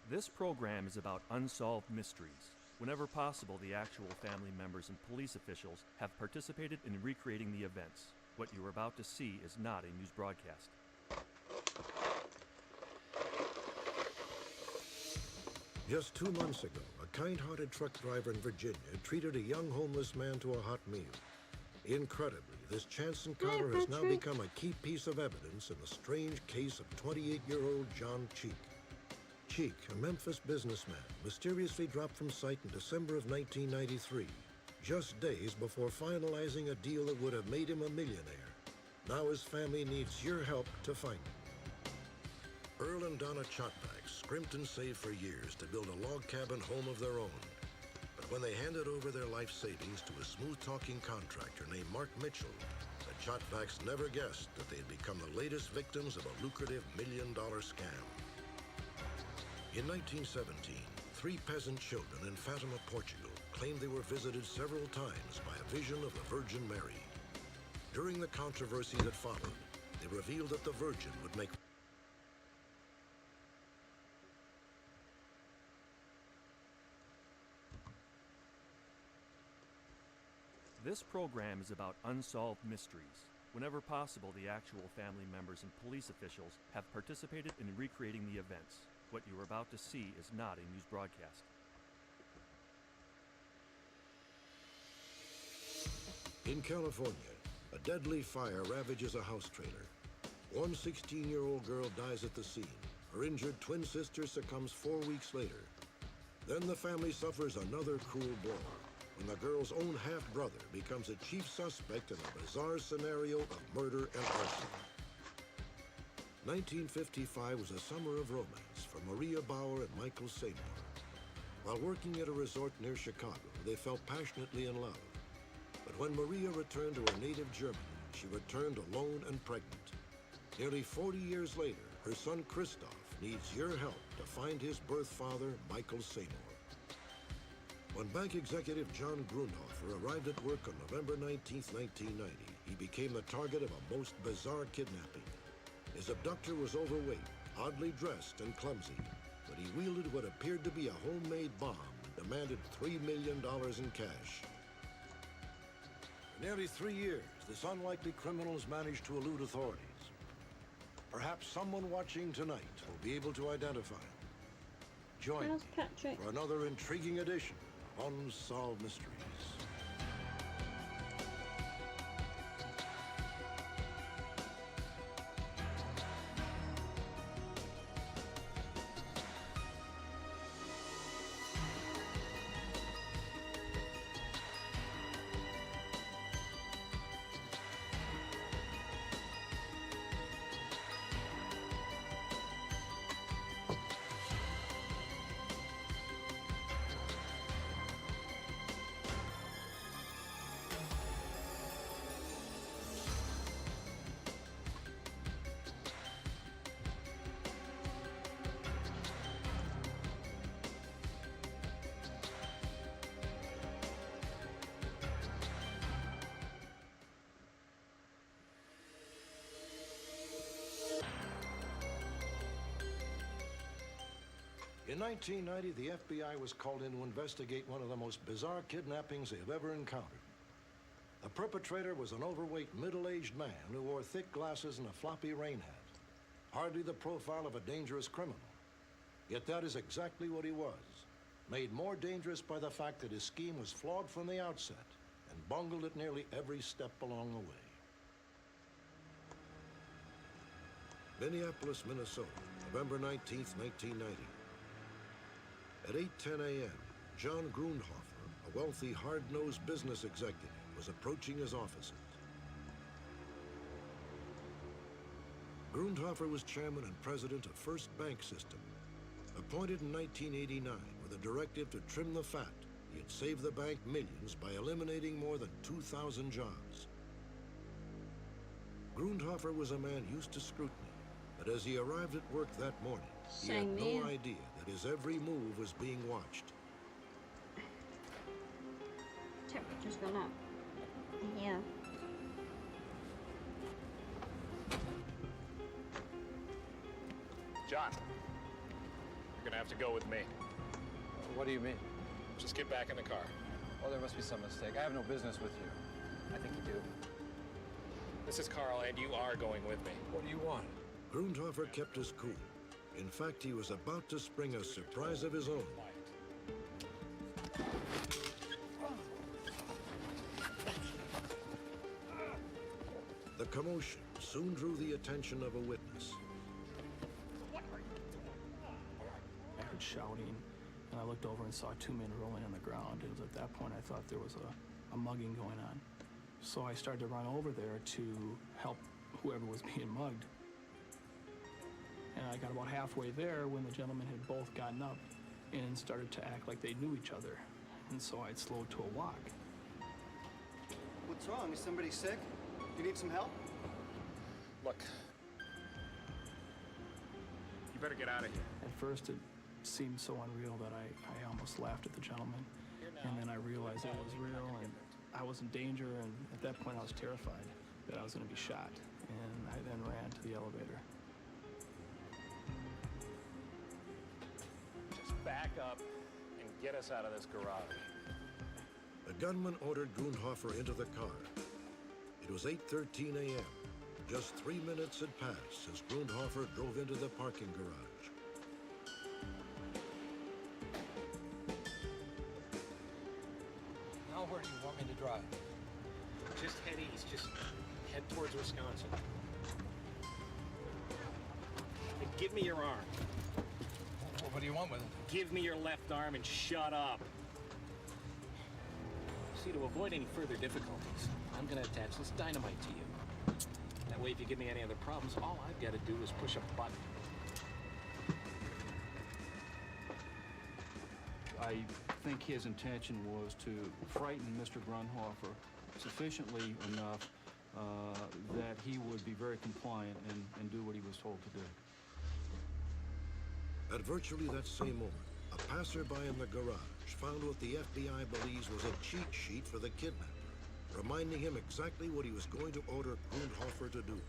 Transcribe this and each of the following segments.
This program is about unsolved mysteries. Whenever possible, the actual family members and police officials have participated in recreating the events. What you are about to see is not a news broadcast. Just 2 months ago, a kind-hearted truck driver in Virginia treated a young homeless man to a hot meal. Incredibly, this chance encounter has now become a key piece of evidence in the strange case of 28-year-old John Cheek. Cheek, a Memphis businessman, mysteriously dropped from sight in December of 1993, just days before finalizing a deal that would have made him a millionaire. Now his family needs your help to find him. Earl and Donna Chotvax scrimped and saved for years to build a log cabin home of their own. But when they handed over their life savings to a smooth-talking contractor named Mark Mitchell, the Chotvax never guessed that they had become the latest victims of a lucrative million-dollar scam. In 1917, 3 peasant children in Fatima, Portugal, claimed they were visited several times by a vision of the Virgin Mary. During the controversy that followed, they revealed that the Virgin would make This program is about unsolved mysteries. Whenever possible, the actual family members and police officials have participated in recreating the events. What you are about to see is not a news broadcast. In California, a deadly fire ravages a house trailer. One 16-year-old girl dies at the scene. Her injured twin sister succumbs 4 weeks later. Then the family suffers another cruel blow when the girl's own half-brother becomes a chief suspect in a bizarre scenario of murder and arson. 1955 was a summer of romance for Maria Bauer and Michael Seymour. While working at a resort near Chicago, they fell passionately in love. But when Maria returned to her native Germany, she returned alone and pregnant. Nearly 40 years later, her son Christoph needs your help to find his birth father, Michael Seymour. When bank executive John Grundhofer arrived at work on November 19, 1990, he became the target of a most bizarre kidnapping. His abductor was overweight, oddly dressed, and clumsy, but he wielded what appeared to be a homemade bomb and demanded $3 million in cash. For nearly 3 years, this unlikely criminal has managed to elude authorities. Perhaps someone watching tonight will be able to identify him. Join me for another intriguing edition of Unsolved Mysteries. In 1990, the FBI was called in to investigate one of the most bizarre kidnappings they have ever encountered. The perpetrator was an overweight, middle-aged man who wore thick glasses and a floppy rain hat. Hardly the profile of a dangerous criminal. Yet that is exactly what he was, made more dangerous by the fact that his scheme was flawed from the outset and bungled at nearly every step along the way. Minneapolis, Minnesota, November 19th, 1990. At 8:10 a.m., John Grundhofer, a wealthy, hard-nosed business executive, was approaching his offices. Grundhofer was chairman and president of First Bank System. Appointed in 1989 with a directive to trim the fat, he had saved the bank millions by eliminating more than 2,000 jobs. Grundhofer was a man used to scrutiny, but as he arrived at work that morning, he had no idea that his every move was being watched. Temperature's gone up. Yeah. John, you're gonna have to go with me. What do you mean? Just get back in the car. Oh, there must be some mistake. I have no business with you. I think you do. This is Carl, and you are going with me. What do you want? Grundhofer kept his cool. In fact, he was about to spring a surprise of his own. The commotion soon drew the attention of a witness. I heard shouting, and I looked over and saw two men rolling on the ground. It was at that point I thought there was a mugging going on. So I started to run over there to help whoever was being mugged. And I got about halfway there when the gentlemen had both gotten up and started to act like they knew each other. And so I'd slowed to a walk. What's wrong? Is somebody sick? You need some help? Look, you better get out of here. At first it seemed so unreal that I almost laughed at the gentleman. And then I realized it was real and I was in danger, and at that point I was terrified that I was going to be shot. And I then ran to the elevator. Just back up and get us out of this garage. The gunman ordered Grundhofer into the car. It was 8:13 a.m. Just 3 minutes had passed since Grundhofer drove into the parking garage. Now where do you want me to drive? Just head east. Just head towards Wisconsin. And give me your arm. What do you want with it? Give me your left arm and shut up. See, to avoid any further difficulties, I'm gonna attach this dynamite to you. That way, if you give me any other problems, all I've got to do is push a button. I think his intention was to frighten Mr. Grundhofer sufficiently enough that he would be very compliant and do what he was told to do. At virtually that same moment, a passerby in the garage found what the FBI believes was a cheat sheet for the kidnapper, reminding him exactly what he was going to order Grundhofer to do.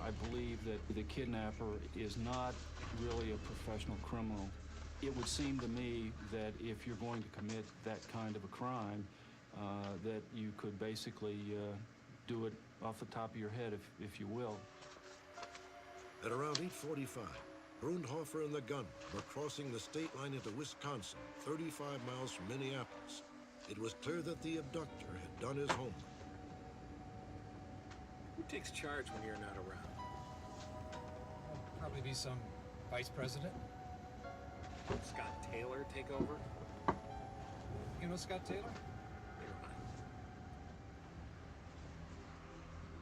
I believe that the kidnapper is not really a professional criminal. It would seem to me that if you're going to commit that kind of a crime, that you could basically do it off the top of your head, if you will. At around 8:45, Grundhofer and the gunman were crossing the state line into Wisconsin, 35 miles from Minneapolis. It was clear that the abductor had done his homework. Who takes charge when you're not around? Probably be some vice president. Scott Taylor take over? You know Scott Taylor? Never mind.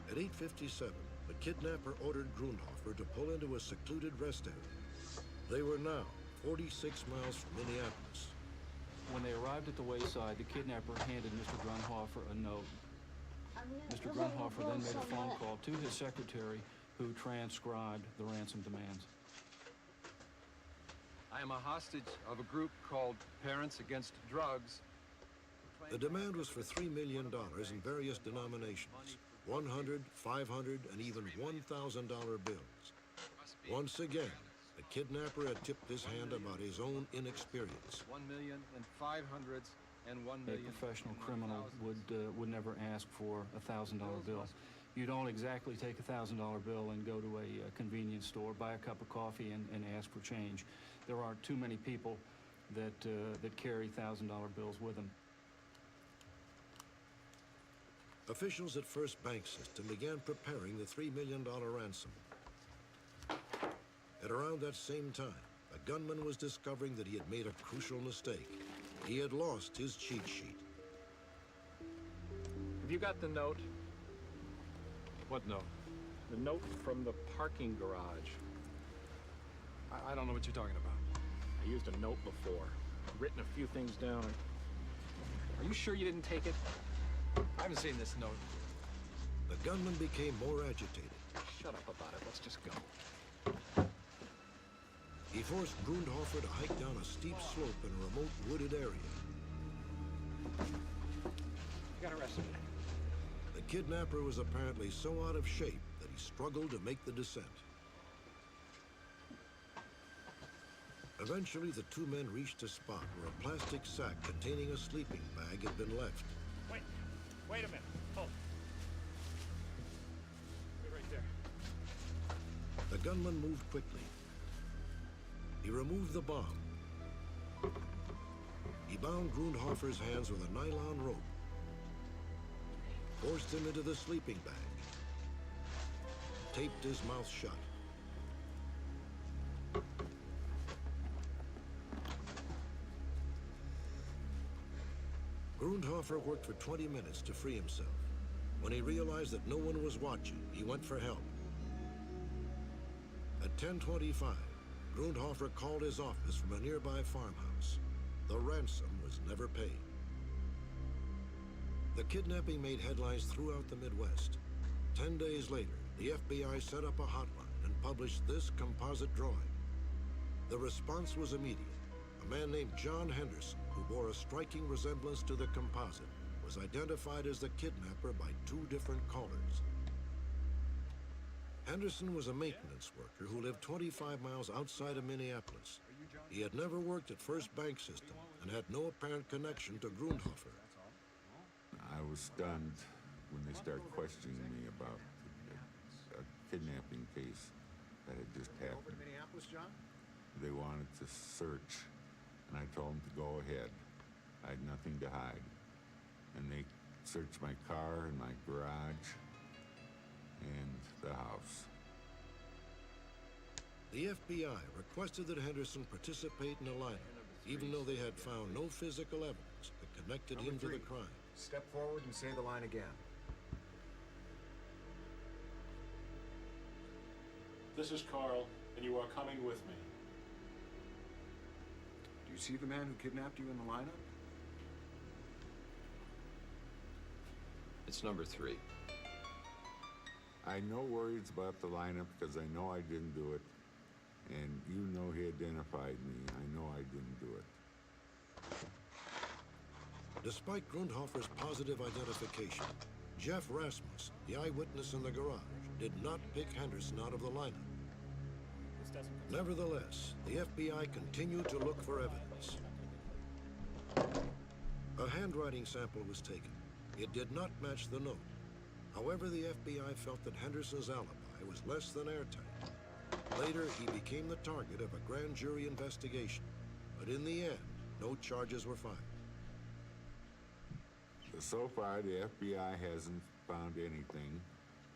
At 8:57, the kidnapper ordered Grundhofer to pull into a secluded rest area. They were now 46 miles from Minneapolis. When they arrived at the wayside, the kidnapper handed Mr. Grundhofer a note. Mr. Grundhofer then made a phone call to his secretary, who transcribed the ransom demands. I am a hostage of a group called Parents Against Drugs. The demand was for $3 million in various denominations, $100, $500, and even $1,000 bills. Once again, the The kidnapper had tipped his hand about his own inexperience. 1,500,000 and 1 A million. professional and criminal 1,000. would never ask for a $1,000 bill. You don't exactly take a $1,000 bill and go to a convenience store, buy a cup of coffee, and ask for change. There aren't too many people that carry $1,000 bills with them. Officials at First Bank System began preparing the $3 million ransom. At around that same time, a gunman was discovering that he had made a crucial mistake. He had lost his cheat sheet. Have you got the note? What note? The note from the parking garage. I don't know what you're talking about. I used a note before. Written a few things down. Are you sure you didn't take it? I haven't seen this note. The gunman became more agitated. Shut up about it. Let's just go. He forced Grundhofer to hike down a steep slope in a remote wooded area. You got arrested. The kidnapper was apparently so out of shape that he struggled to make the descent. Eventually, the two men reached a spot where a plastic sack containing a sleeping bag had been left. Wait a minute. Hold. Wait right there. The gunman moved quickly. He removed the bomb. He bound Grundhofer's hands with a nylon rope, forced him into the sleeping bag, taped his mouth shut. Grundhofer worked for 20 minutes to free himself. When he realized that no one was watching, he went for help. At 10:25, Grundhofer called his office from a nearby farmhouse. The ransom was never paid. The kidnapping made headlines throughout the Midwest. 10 days later, the FBI set up a hotline and published this composite drawing. The response was immediate. A man named John Henderson, who bore a striking resemblance to the composite, was identified as the kidnapper by two different callers. Henderson was a maintenance worker who lived 25 miles outside of Minneapolis. He had never worked at First Bank System and had no apparent connection to Grundhofer. I was stunned when they started questioning me about a kidnapping case that had just happened. Minneapolis, John? They wanted to search, and I told them to go ahead. I had nothing to hide. And they searched my car and my garage and the house. The FBI requested that Henderson participate in a lineup, even though they had found no physical evidence that connected him to the crime. Step forward and say the line again. This is Carl, and you are coming with me. Do you see the man who kidnapped you in the lineup? It's number 3. I had no worries about the lineup because I know I didn't do it. And you know he identified me. I know I didn't do it. Despite Grundhofer's positive identification, Jeff Rasmus, the eyewitness in the garage, did not pick Henderson out of the lineup. Nevertheless, the FBI continued to look for evidence. A handwriting sample was taken. It did not match the note. However, the FBI felt that Henderson's alibi was less than airtight. Later, he became the target of a grand jury investigation. But in the end, no charges were filed. So far, the FBI hasn't found anything,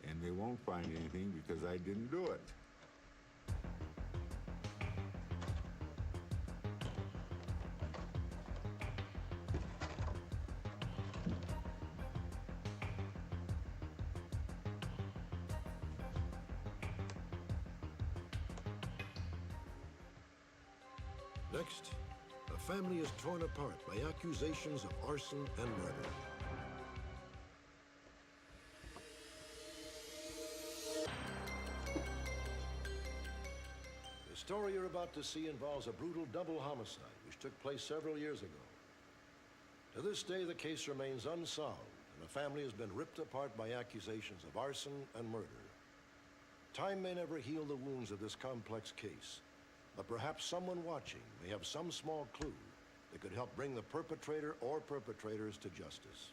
and they won't find anything because I didn't do it. Next, a family is torn apart by accusations of arson and murder. The story you're about to see involves a brutal double homicide which took place several years ago. To this day, the case remains unsolved, and the family has been ripped apart by accusations of arson and murder. Time may never heal the wounds of this complex case, but perhaps someone watching may have some small clue that could help bring the perpetrator or perpetrators to justice.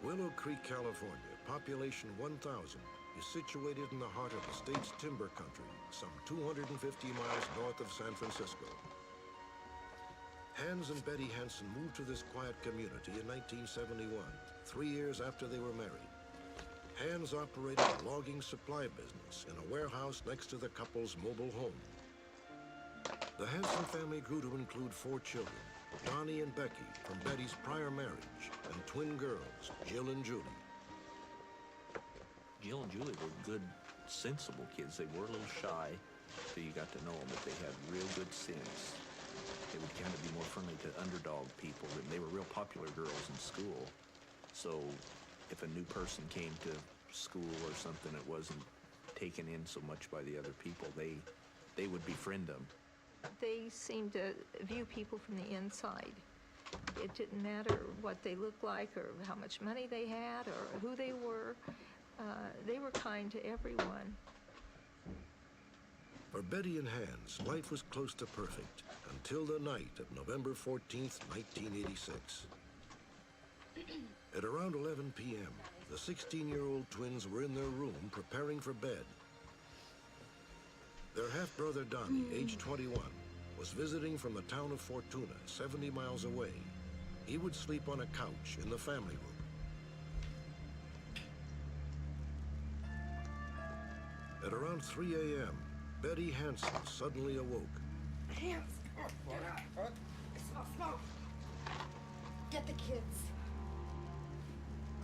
Willow Creek, California, population 1,000, is situated in the heart of the state's timber country, some 250 miles north of San Francisco. Hans and Betty Hansen moved to this quiet community in 1971, 3 years after they were married. Hans operated a logging supply business in a warehouse next to the couple's mobile home. The Hansen family grew to include 4 children, Donnie and Becky from Betty's prior marriage, and twin girls, Jill and Julie. Jill and Julie were good, sensible kids. They were a little shy till you got to know them, but they had real good sense. They would kind of be more friendly to underdog people, and they were real popular girls in school. So if a new person came to school or something that wasn't taken in so much by the other people, they would befriend them. They seemed to view people from the inside. It didn't matter what they looked like or how much money they had or who they were. They were kind to everyone. For Betty and Hans, life was close to perfect until the night of November 14th, 1986. At around 11 p.m., the 16-year-old twins were in their room preparing for bed. Their half-brother Donnie, age 21, was visiting from the town of Fortuna, 70 miles away. He would sleep on a couch in the family room. At around 3 a.m., Betty Hansen suddenly awoke. Hands! Get up! I smell smoke! Get the kids!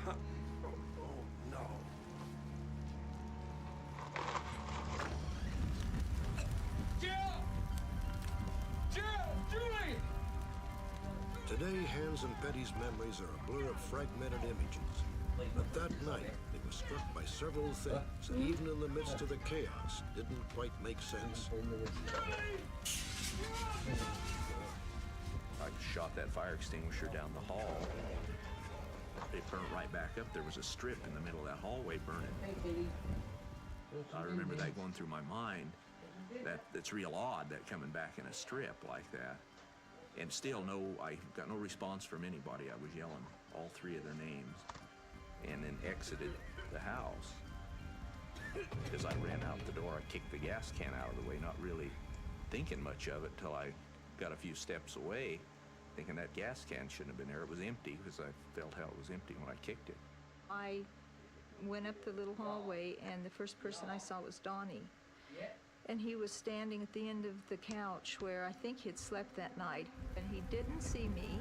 Oh, no. Jill! Jill! Julie! Today, Hans and Betty's memories are a blur of fragmented images. But that night, they were struck by several things that even in the midst of the chaos didn't quite make sense. I shot that fire extinguisher down the hall. It burned right back up. There was a strip in the middle of that hallway burning. I remember that going through my mind. That's real odd, that coming back in a strip like that. And still I got no response from anybody. I was yelling all 3 of their names and then exited the house. As I ran out the door, I kicked the gas can out of the way, not really thinking much of it till I got a few steps away, thinking that gas can shouldn't have been there. It was empty because I felt how it was empty when I kicked it. I went up the little hallway, and the first person I saw was Donnie. And he was standing at the end of the couch where I think he'd slept that night. And he didn't see me.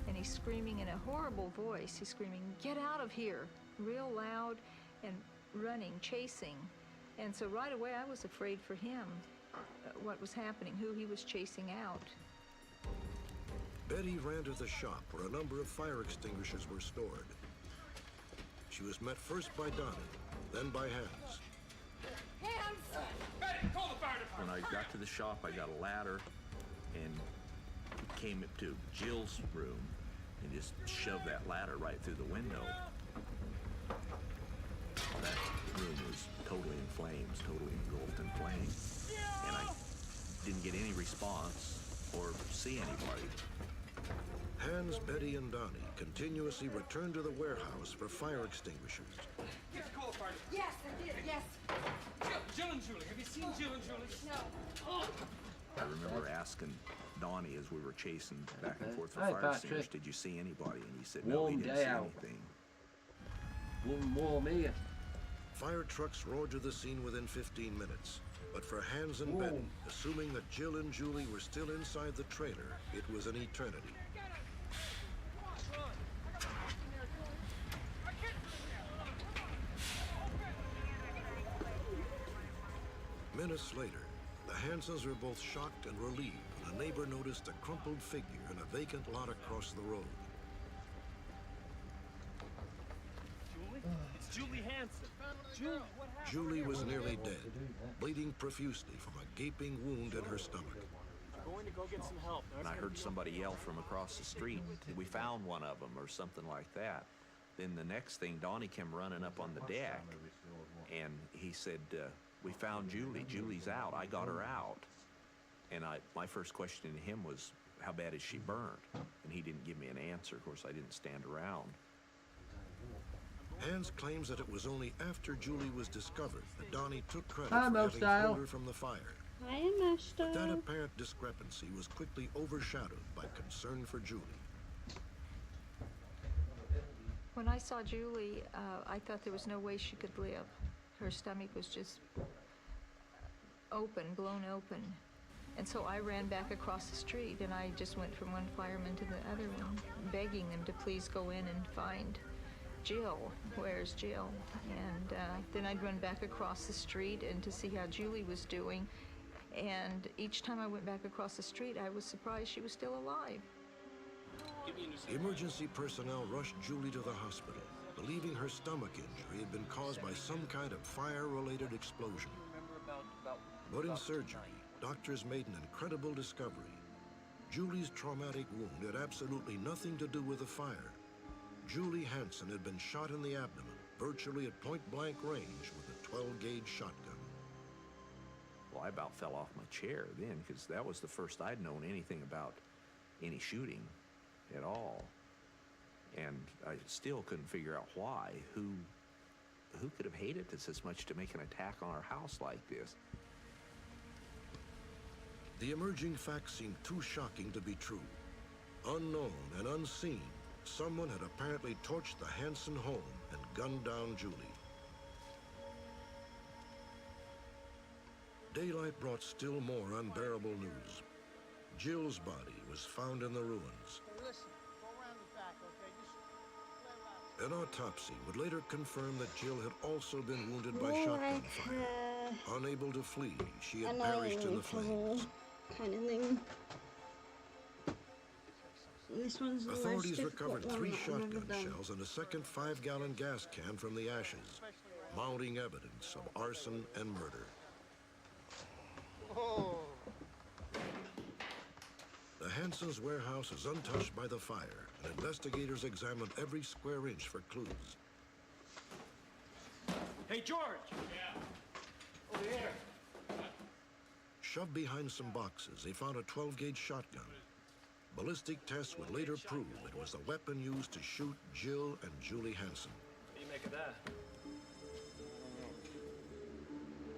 And he's screaming in a horrible voice. He's screaming, "Get out of here!" real loud and running, chasing. And so right away I was afraid for him, what was happening, who he was chasing out. Betty ran to the shop where a number of fire extinguishers were stored. She was met first by Donnie, then by Hans. Hands! Betty, call the fire department! When I got to the shop, I got a ladder and came up to Jill's room and just shoved that ladder right through the window. That room was totally in flames, totally engulfed in flames. And I didn't get any response or see anybody. Hans, Betty, and Donnie continuously returned to the warehouse for fire extinguishers. Get the call the fire department. Yes, I did, yes. Jill and Julie. Have you seen Jill and Julie? No. Oh. I remember asking Donnie as we were chasing back and forth for Hey, fire Patrick. extinguishers, did you see anybody? And he said, no, Warm he didn't day see out. anything. Warm here. Fire trucks roared to the scene within 15 minutes. But for Hans and Betty, assuming that Jill and Julie were still inside the trailer, it was an eternity. Minutes later, the Hansens were both shocked and relieved when a neighbor noticed a crumpled figure in a vacant lot across the road. Julie? It's Julie Hansen. Julie, what happened? Julie was nearly dead, bleeding profusely from a gaping wound in her stomach. I'm going to go get some help. And I heard somebody yell from across the street, we found one of them or something like that. then the next thing, Donnie came running up on the deck, and he said, we found Julie. Julie's out. I got her out. And my first question to him was, how bad is she burned? And he didn't give me an answer. Of course, I didn't stand around. Hans claims that it was only after Julie was discovered that Donnie took credit Hi, for Mo having Style. pulled her from the fire. I am But that apparent discrepancy was quickly overshadowed by concern for Julie. When I saw Julie, I thought there was no way she could live. Her stomach was just open, blown open. And so I ran back across the street, and I just went from one fireman to the other one, begging them to please go in and find Jill. Where's Jill? And then I'd run back across the street and to see how Julie was doing. And each time I went back across the street, I was surprised she was still alive. Emergency personnel rushed Julie to the hospital, believing her stomach injury had been caused by some kind of fire-related explosion. But in surgery, doctors made an incredible discovery. Julie's traumatic wound had absolutely nothing to do with the fire. Julie Hansen had been shot in the abdomen, virtually at point-blank range with a 12-gauge shotgun. Well, I about fell off my chair then, because that was the first I'd known anything about any shooting at all. And I still couldn't figure out why. Who could have hated us as much to make an attack on our house like this? The emerging facts seemed too shocking to be true. Unknown and unseen, someone had apparently torched the Hansen home and gunned down Julie. Daylight brought still more unbearable news. Jill's body was found in the ruins. Listen, go around the back, okay? Just play around. An autopsy would later confirm that Jill had also been wounded by shotgun fire. Unable to flee, she had perished in the flames. Kind of thing. This one's the most Authorities difficult recovered one 3 that I've ever shotgun done. shells and a second 5-gallon gas can from the ashes, mounting evidence of arson and murder. Oh. The Hansens' warehouse is untouched by the fire, and investigators examined every square inch for clues. Hey, George! Yeah. Over here. Shoved behind some boxes, they found a 12-gauge shotgun. Ballistic tests would later prove it was the weapon used to shoot Jill and Julie Hansen. What do you make of that?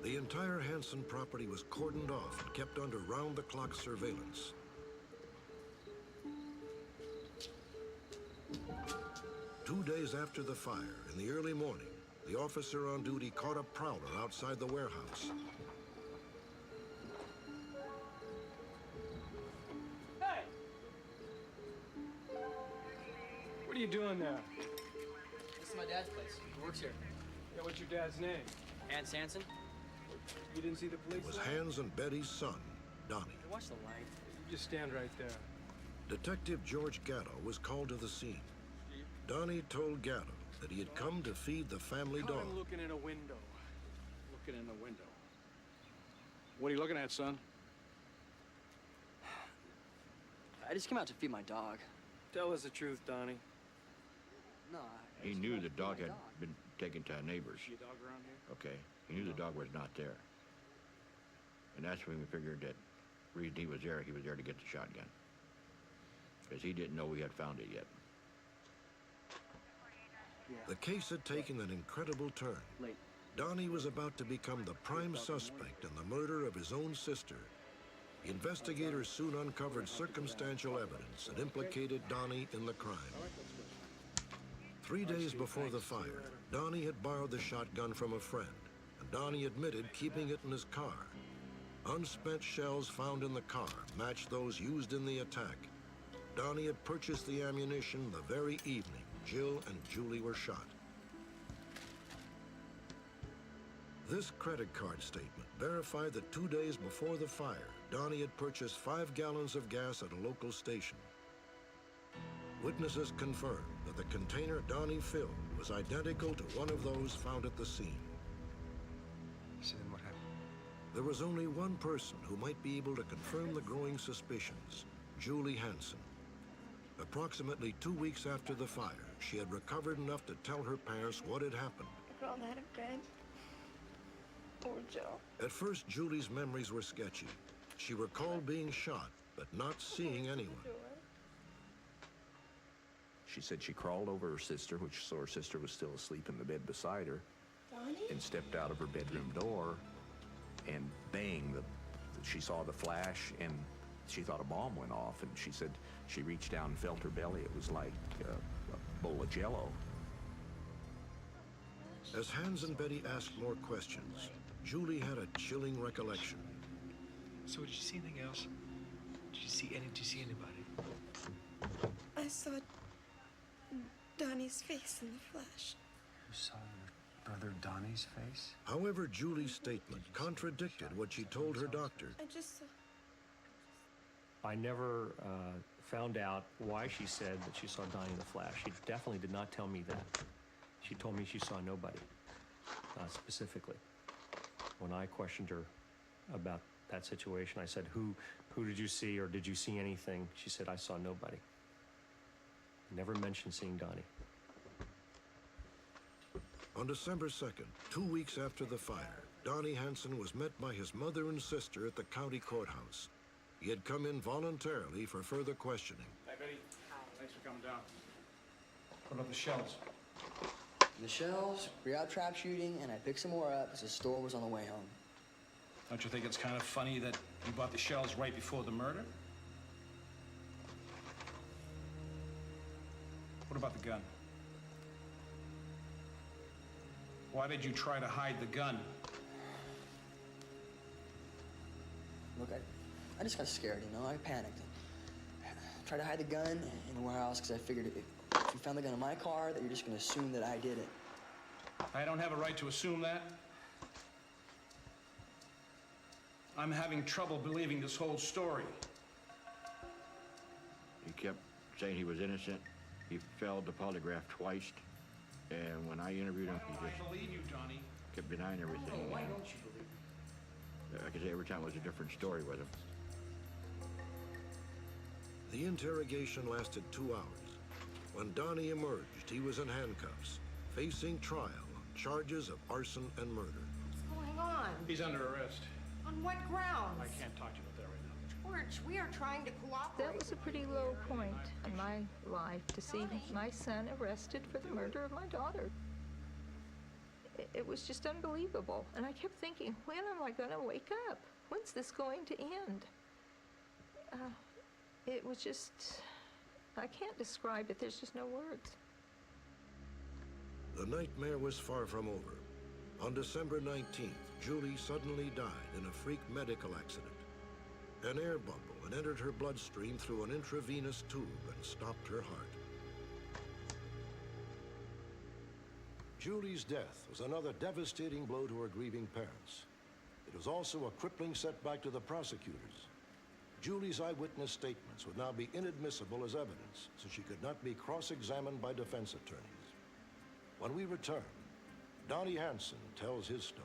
The entire Hansen property was cordoned off and kept under round-the-clock surveillance. Two days after the fire, in the early morning, the officer on duty caught a prowler outside the warehouse. Hey! What are you doing there? This is my dad's place. He works here. Yeah, what's your dad's name? Hans Hansen. You didn't see the police? It was Hans and Betty's son, Donnie. Hey, watch the light. You just stand right there. Detective George Gatto was called to the scene. Donnie told Gatto that he had come to feed the family Caught dog. him looking in a window. Looking in the window. What are you looking at, son? I just came out to feed my dog. Tell us the truth, Donnie. No, He knew the dog had been taken to a neighbor's. See a dog around here? Okay. He knew the dog was not there. And that's when we figured that the reason he was there to get the shotgun. Because he didn't know we had found it yet. The case had taken an incredible turn. Donnie was about to become the prime suspect in the murder of his own sister. Investigators soon uncovered circumstantial evidence that implicated Donnie in the crime. 3 days before the fire, Donnie had borrowed the shotgun from a friend, and Donnie admitted keeping it in his car. Unspent shells found in the car matched those used in the attack. Donnie had purchased the ammunition the very evening Jill and Julie were shot. This credit card statement verified that 2 days before the fire, Donnie had purchased 5 gallons of gas at a local station. Witnesses confirmed that the container Donnie filled was identical to one of those found at the scene. So then what happened? There was only one person who might be able to confirm the growing suspicions, Julie Hansen. Approximately 2 weeks after the fire, she had recovered enough to tell her parents what had happened. I crawled out of bed. Poor Joe. At first, Julie's memories were sketchy. She recalled being shot, but not seeing anyone. She said she crawled over her sister, which saw her sister was still asleep in the bed beside her, and stepped out of her bedroom door, and bang, she saw the flash, and she thought a bomb went off, and she said she reached down and felt her belly. It was like a bowl of Jell-O. As Hans and Betty asked more questions, Julie had a chilling recollection. So did you see anything else? Did you see anybody? I saw Donnie's face in the flash. You saw your brother Donnie's face? However, Julie's statement contradicted what she told her doctor. I just saw... I never found out why she said that she saw Donnie in the flash. She definitely did not tell me that. She told me she saw nobody, specifically. When I questioned her about that situation, I said, who did you see, or did you see anything? She said, I saw nobody. Never mentioned seeing Donnie. On December 2nd, 2 weeks after the fire, Donnie Hansen was met by his mother and sister at the county courthouse. He had come in voluntarily for further questioning. Hey, Betty. Thanks for coming down. What about the shells? The shells, we were out trap shooting, and I picked some more up as the store was on the way home. Don't you think it's kind of funny that you bought the shells right before the murder? What about the gun? Why did you try to hide the gun? Look, I just got scared, you know? I panicked. I tried to hide the gun in the warehouse because I figured if you found the gun in my car, that you're just going to assume that I did it. I don't have a right to assume that. I'm having trouble believing this whole story. He kept saying he was innocent. He failed the polygraph twice. And when I interviewed him, he just believe you, Donnie. kept denying everything. Why don't you believe me? Like I say, every time it was a different story with him. The interrogation lasted 2 hours. When Donnie emerged, he was in handcuffs, facing trial on charges of arson and murder. What's going on? He's under arrest. On what grounds? I can't talk to you about that right now. George, we are trying to cooperate. That was a pretty low point in my life, to see my son arrested for the murder of my daughter. It was just unbelievable. And I kept thinking, when am I going to wake up? When's this going to end? It was just, I can't describe it. There's just no words. The nightmare was far from over. On December 19th, Julie suddenly died in a freak medical accident. An air bubble had entered her bloodstream through an intravenous tube and stopped her heart. Julie's death was another devastating blow to her grieving parents. It was also a crippling setback to the prosecutors. Julie's eyewitness statements would now be inadmissible as evidence, so she could not be cross-examined by defense attorneys. When we return, Donnie Hansen tells his story.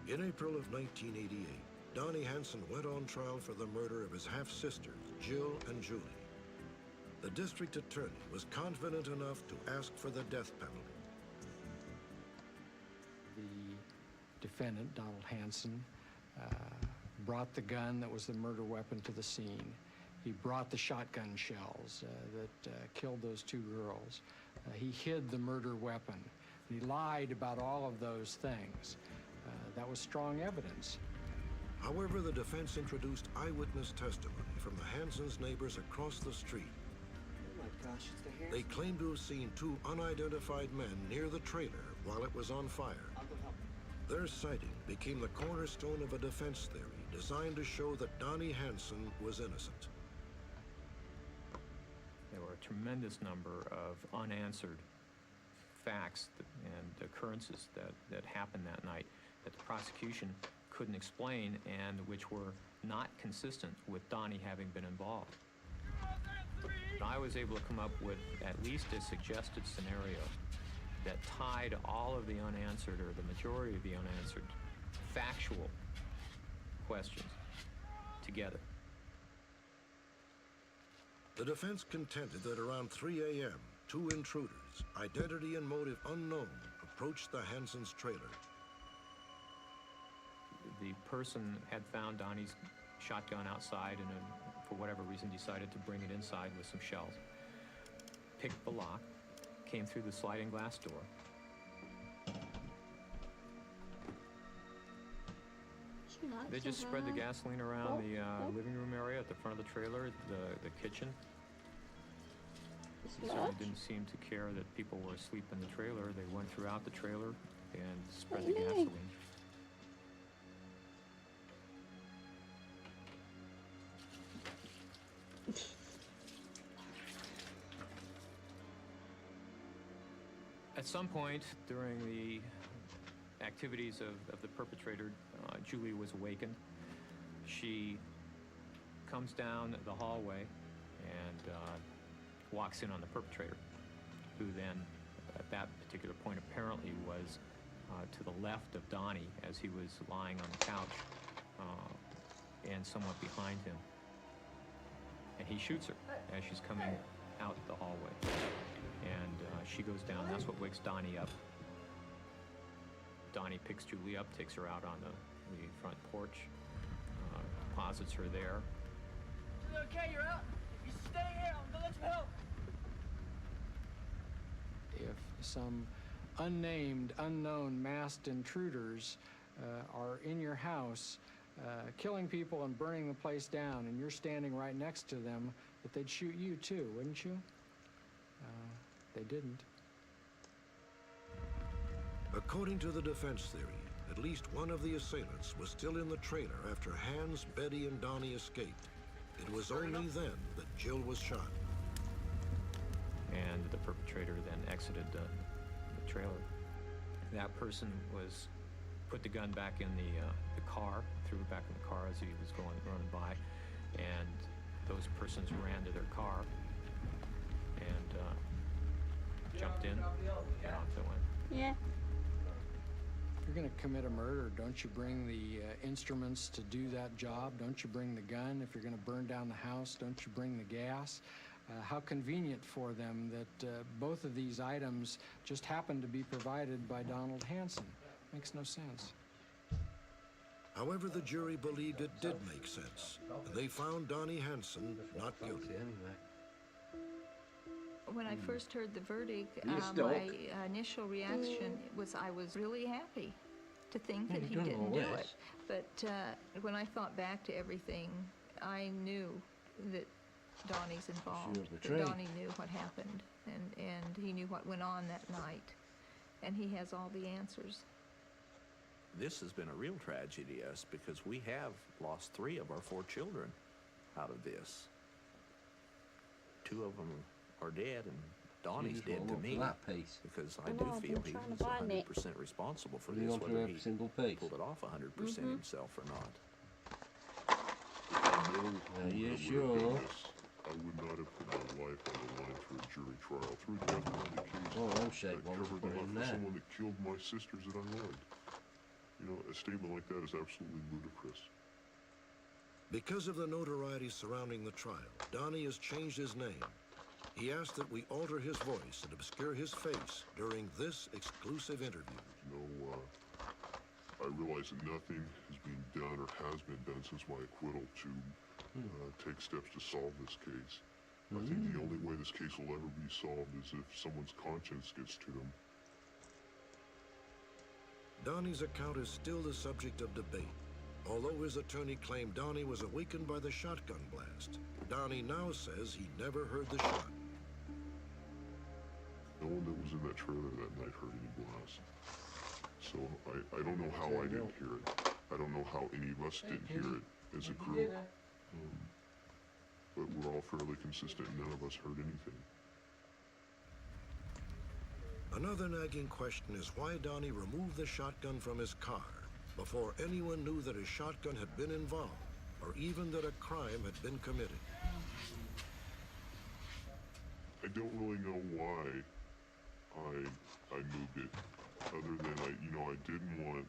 In April of 1988, Donnie Hansen went on trial for the murder of his half-sisters, Jill and Julie. The district attorney was confident enough to ask for the death penalty. The defendant, Donald Hansen, brought the gun that was the murder weapon to the scene. He brought the shotgun shells that killed those two girls. He hid the murder weapon. He lied about all of those things. That was strong evidence. However, the defense introduced eyewitness testimony from the Hansens' neighbors across the street. Oh my gosh, it's the hair. They claimed to have seen two unidentified men near the trailer while it was on fire. I'll go help. Their sighting became the cornerstone of a defense theory designed to show that Donnie Hansen was innocent. There were a tremendous number of unanswered facts and occurrences that happened that night that the prosecution couldn't explain and which were not consistent with Donnie having been involved. I was able to come up with at least a suggested scenario that tied all of the unanswered, or the majority of the unanswered factual questions together. The defense contended that around 3 a.m., two intruders, identity and motive unknown, approached the Hansons' trailer. The person had found Donnie's shotgun outside and, for whatever reason, decided to bring it inside with some shells. Picked the lock, came through the sliding glass door. They just spread the gasoline around the living room area at the front of the trailer, the kitchen. They certainly didn't seem to care that people were asleep in the trailer. They went throughout the trailer and spread the gasoline. At some point during the activities of the perpetrator, Julie was awakened. She comes down the hallway and walks in on the perpetrator, who then, at that particular point, apparently was to the left of Donnie as he was lying on the couch and somewhat behind him. And he shoots her as she's coming out the hallway. And she goes down. That's what wakes Donnie up. Donnie picks Julie up, takes her out on the front porch, posits her there. You okay? You're out? You stay here. I'm gonna let you help. If some unnamed, unknown, masked intruders are in your house, killing people and burning the place down, and you're standing right next to them, that they'd shoot you too, wouldn't you? They didn't. According to the defense theory, at least one of the assailants was still in the trailer after Hans, Betty, and Donnie escaped. It was only then that Jill was shot. And the perpetrator then exited the trailer. That person put the gun back in the car, threw it back in the car as he was running by, and those persons ran to their car and jumped in and off they went. Yeah. If you're going to commit a murder, don't you bring the instruments to do that job? Don't you bring the gun? If you're going to burn down the house, don't you bring the gas? How convenient for them that both of these items just happen to be provided by Donald Hanson. Makes no sense. However, the jury believed it did make sense, and they found Donnie Hanson not guilty. When I first heard the verdict, my initial reaction was I was really happy to think that he didn't do it. But when I thought back to everything, I knew that Donnie's involved. That Donnie knew what happened, and he knew what went on that night, and he has all the answers. This has been a real tragedy to us because we have lost 3 of our 4 children out of this. 2 of them are dead, and Donnie's dead to me because I do feel he was 100% responsible for this, whether he pulled it off 100% himself or not. Yes, sure. I would not have put my life on the line for a jury trial through a death penalty case. Oh, I'm shaking. That covered enough for someone that killed my sisters that I loved. You know, a statement like that is absolutely ludicrous. Because of the notoriety surrounding the trial, Donnie has changed his name. He asked that we alter his voice and obscure his face during this exclusive interview. I realize that nothing is being done or has been done since my acquittal to take steps to solve this case. I think the only way this case will ever be solved is if someone's conscience gets to them. Donnie's account is still the subject of debate. Although his attorney claimed Donnie was awakened by the shotgun blast, Donnie now says he never heard the shot. No one that was in that trailer that night heard any blast. So I don't know how I didn't hear it. I don't know how any of us didn't hear it as a group. But we're all fairly consistent. None of us heard anything. Another nagging question is why Donnie removed the shotgun from his car before anyone knew that his shotgun had been involved or even that a crime had been committed. I don't really know why I moved it, other than I didn't want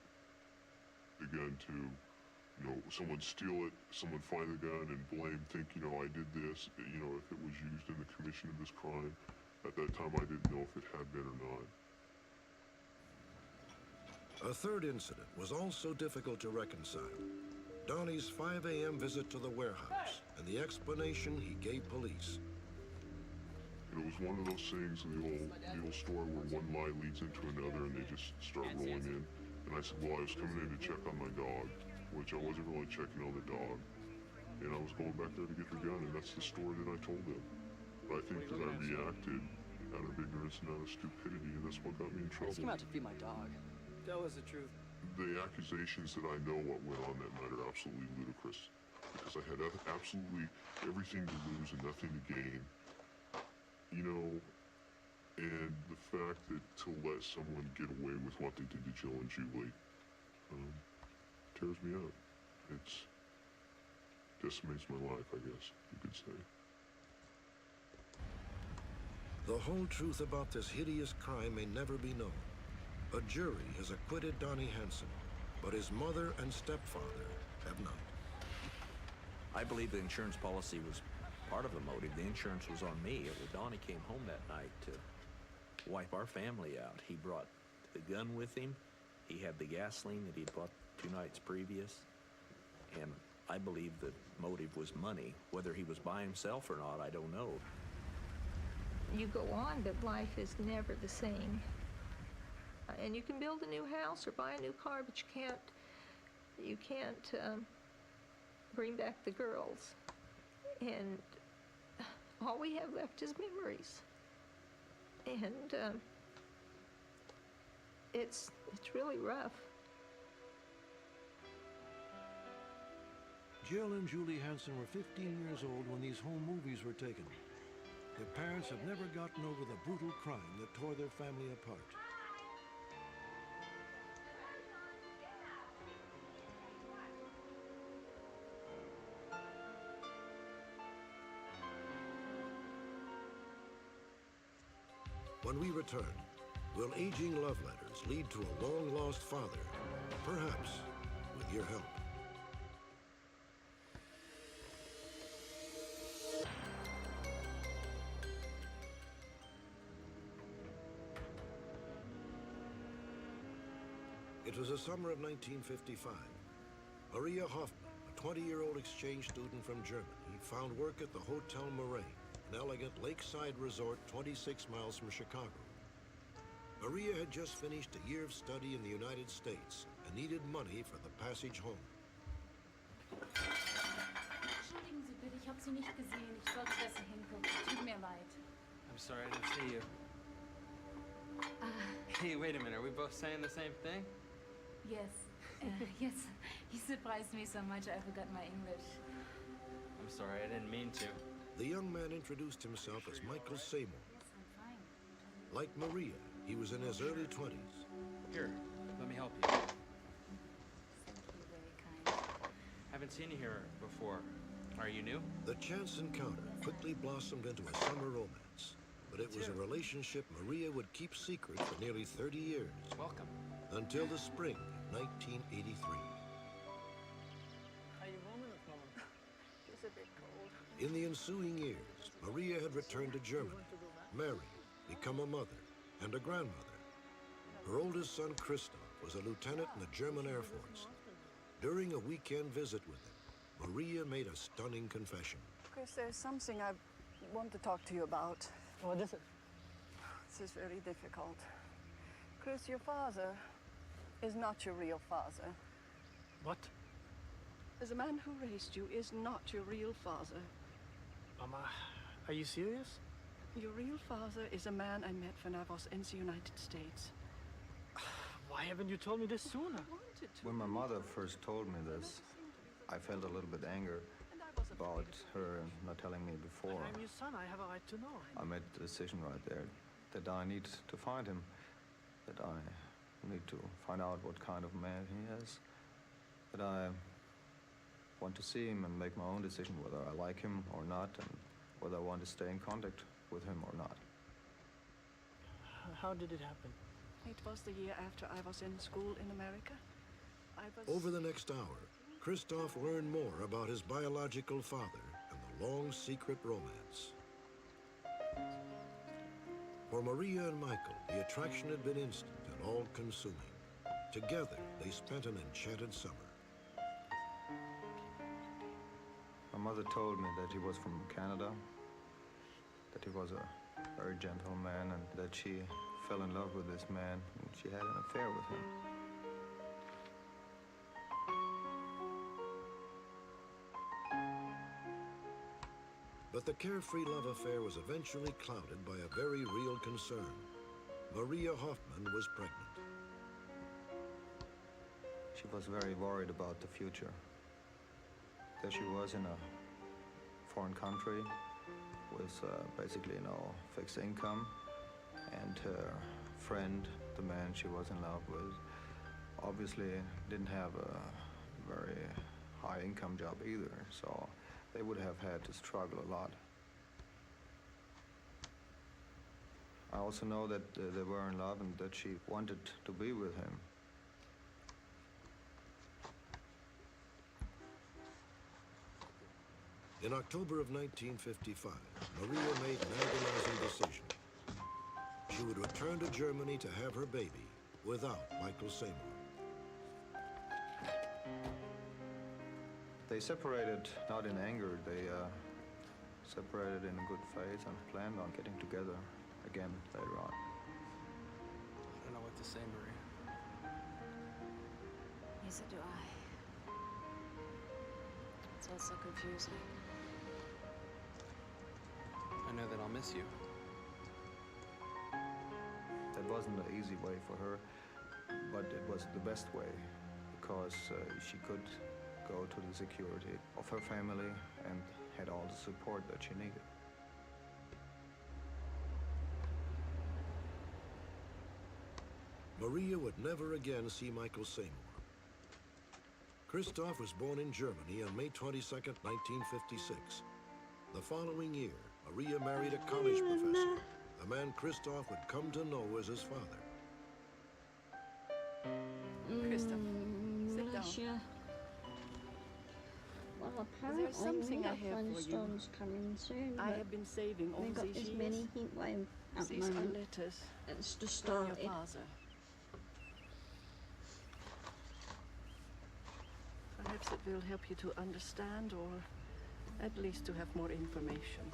the gun to you know, someone steal it, someone find the gun and blame, think, you know, I did this, you know, if it was used in the commission of this crime. At that time, I didn't know if it had been or not. A third incident was also difficult to reconcile. Donnie's 5 a.m. visit to the warehouse and the explanation he gave police. And it was one of those things in the old story where one lie leads into another and they just start rolling in. And I said, well, I was coming in to check on my dog, which I wasn't really checking on the dog. And I was going back there to get the gun, and that's the story that I told them. But I think that I reacted out of ignorance and out of stupidity, and that's what got me in I trouble. just came out to feed my dog. That was the truth. The accusations that I know what went on that night are absolutely ludicrous. Because I had absolutely everything to lose and nothing to gain. You know, and the fact that to let someone get away with what they did to Jill and Julie tears me up. It's decimates my life, I guess you could say. The whole truth about this hideous crime may never be known. A jury has acquitted Donnie Hansen, but his mother and stepfather have not. I believe the insurance policy was part of the motive. The insurance was on me. Donnie came home that night to wipe our family out. He brought the gun with him. He had the gasoline that he bought 2 nights previous. And I believe the motive was money. Whether he was by himself or not, I don't know. You go on, but life is never the same. And you can build a new house or buy a new car, but you can't bring back the girls. And all we have left is memories. And it's really rough. Jill and Julie Hansen were 15 years old when these home movies were taken. Their parents have never gotten over the brutal crime that tore their family apart. When we return, will aging love letters lead to a long-lost father? Perhaps with your help. It was the summer of 1955. Maria Hoffman, a 20-year-old exchange student from Germany, found work at the Hotel Moraine, an elegant lakeside resort 26 miles from Chicago. Maria had just finished a year of study in the United States and needed money for the passage home. Entschuldigen Sie bitte, ich habe Sie nicht gesehen. Ich sollte besser hingucken. Tut mir leid. I'm sorry, I didn't see you. Hey, wait a minute. Are we both saying the same thing? Yes. Yes. You surprised me so much I forgot my English. I'm sorry, I didn't mean to. The young man introduced himself as Michael Seymour. Like Maria, he was in his early 20s. Here, let me help you. Thank you, very kind. Haven't seen you here before. Are you new? The chance encounter quickly blossomed into a summer romance, but it was a relationship Maria would keep secret for nearly 30 years. Welcome. Until the spring of 1983. It's a bit cold. In the ensuing years, Maria had returned to Germany, married, become a mother, and a grandmother. Her oldest son, Christoph, was a lieutenant in the German Air Force. During a weekend visit with him, Maria made a stunning confession. Chris, there's something I want to talk to you about. What is it? This is very difficult. Chris, your father is not your real father. What? The man who raised you is not your real father. Mama, are you serious? Your real father is a man I met when I was in the United States. Why haven't you told me this sooner? When my mother first told me this, I felt a little bit anger about her not telling me before. I'm your son. I have a right to know. I made the decision right there that I need to find him, that I need to find out what kind of man he is, that I want to see him and make my own decision whether I like him or not, and whether I want to stay in contact with him or not. How did it happen? It was the year after I was in school in America. Over the next hour, Christoph learned more about his biological father and the long secret romance. For Maria and Michael, the attraction had been instant and all-consuming. Together, they spent an enchanted summer. My mother told me that he was from Canada, that he was a very gentle man, and that she fell in love with this man and she had an affair with him. But the carefree love affair was eventually clouded by a very real concern. Maria Hoffman was pregnant. She was very worried about the future. There she was in a foreign country with basically no fixed income, and her friend, the man she was in love with, obviously didn't have a very high income job either, so they would have had to struggle a lot. I also know that they were in love and that she wanted to be with him. In October of 1955, Maria made an agonizing decision. She would return to Germany to have her baby without Michael Seymour. They separated not in anger, they separated in good faith and planned on getting together again later on. I don't know what to say, Maria. Neither do I. It's all so confusing. I know that I'll miss you. That wasn't an easy way for her, but it was the best way because she could go to the security of her family and had all the support that she needed. Maria would never again see Michael Seymour. Christoph was born in Germany on May 22nd, 1956. The following year, Maria married a college professor, a man Christoph would come to know as his father. Christoph, sit bless down. you. Well, apparently There's something we I got have for you. thunderstorms coming soon. I but have been saving all we've got these this years. many heat wave at the These are moment. letters It's just from your started. father. Perhaps it will help you to understand, or at least to have more information.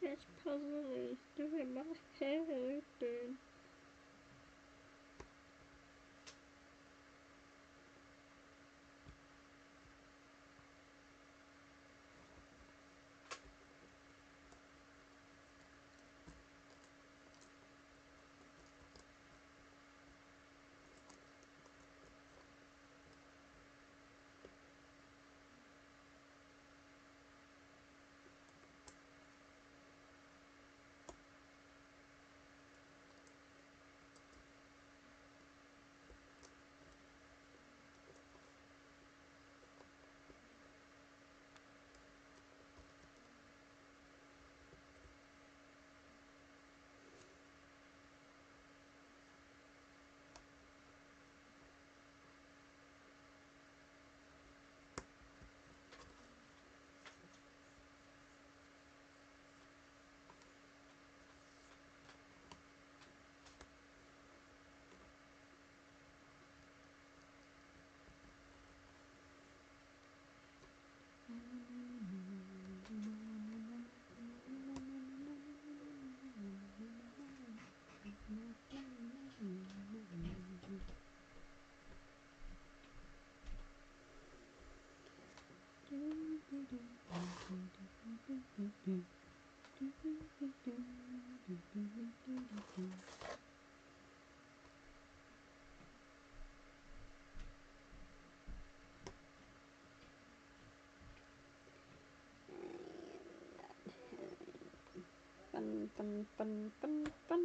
This puzzle is doing my head in. Fun, fun, fun, fun.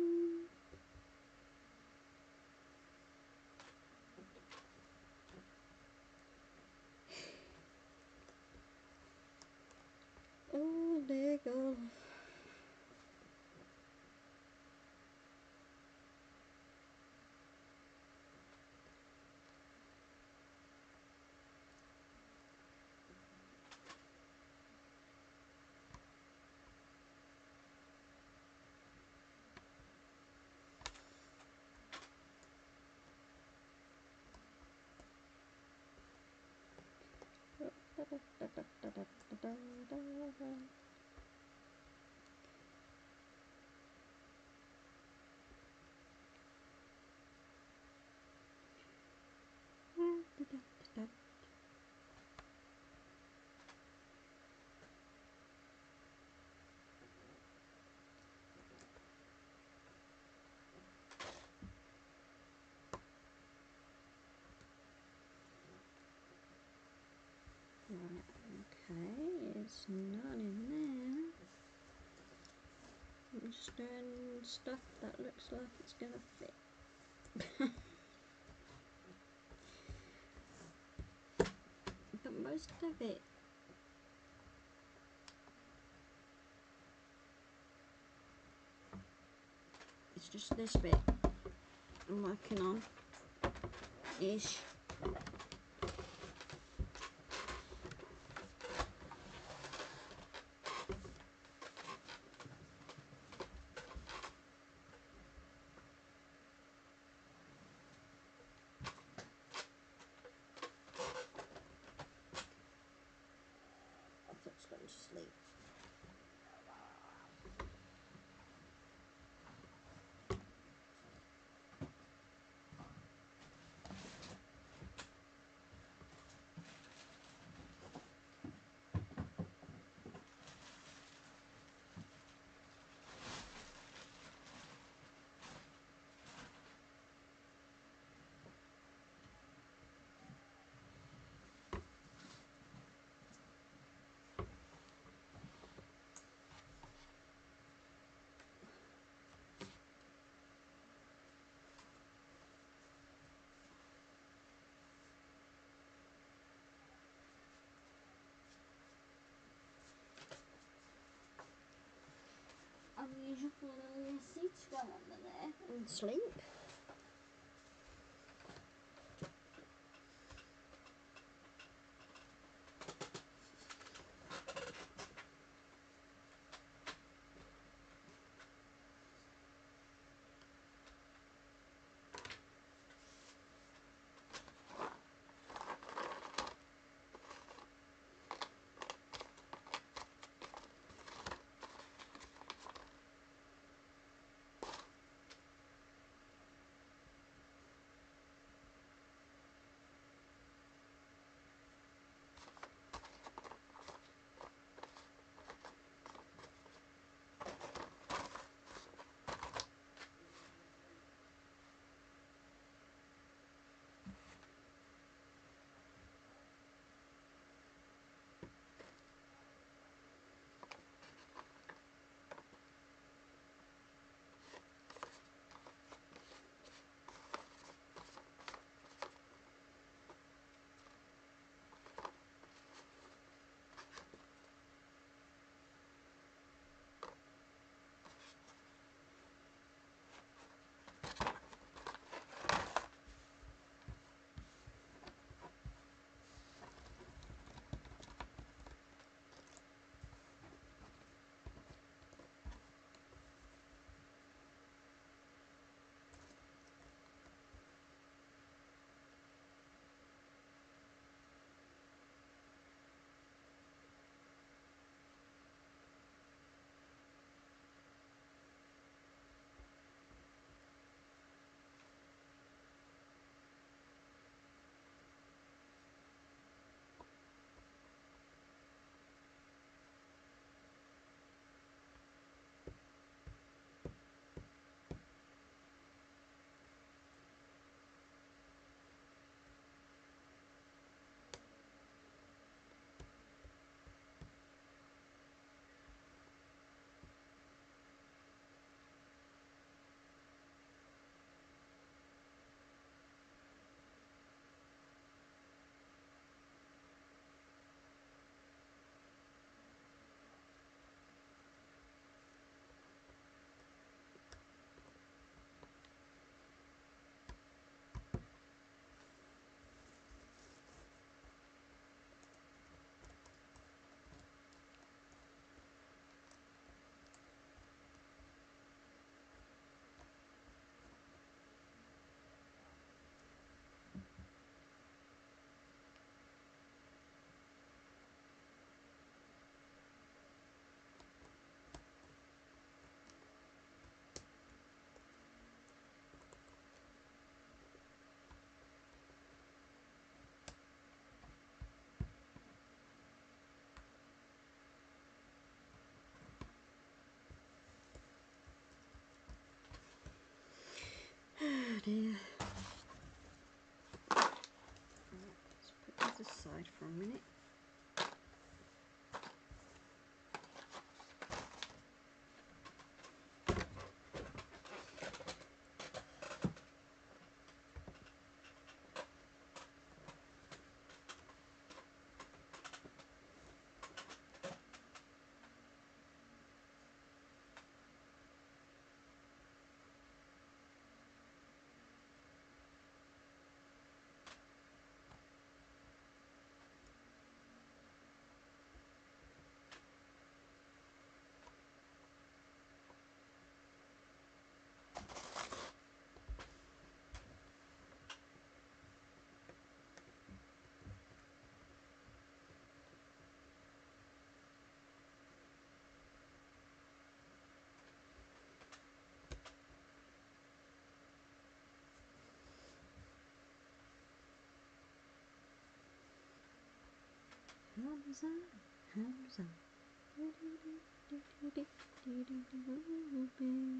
Oh, there you go. Right, okay, it's not in there. I'm just doing stuff that looks like it's gonna fit. But most of it it's just this bit I'm working on ish. I thought it's going to sleep. Unusual for the seats to go under there and sleep. Hamza, Hamza. Ooh, baby.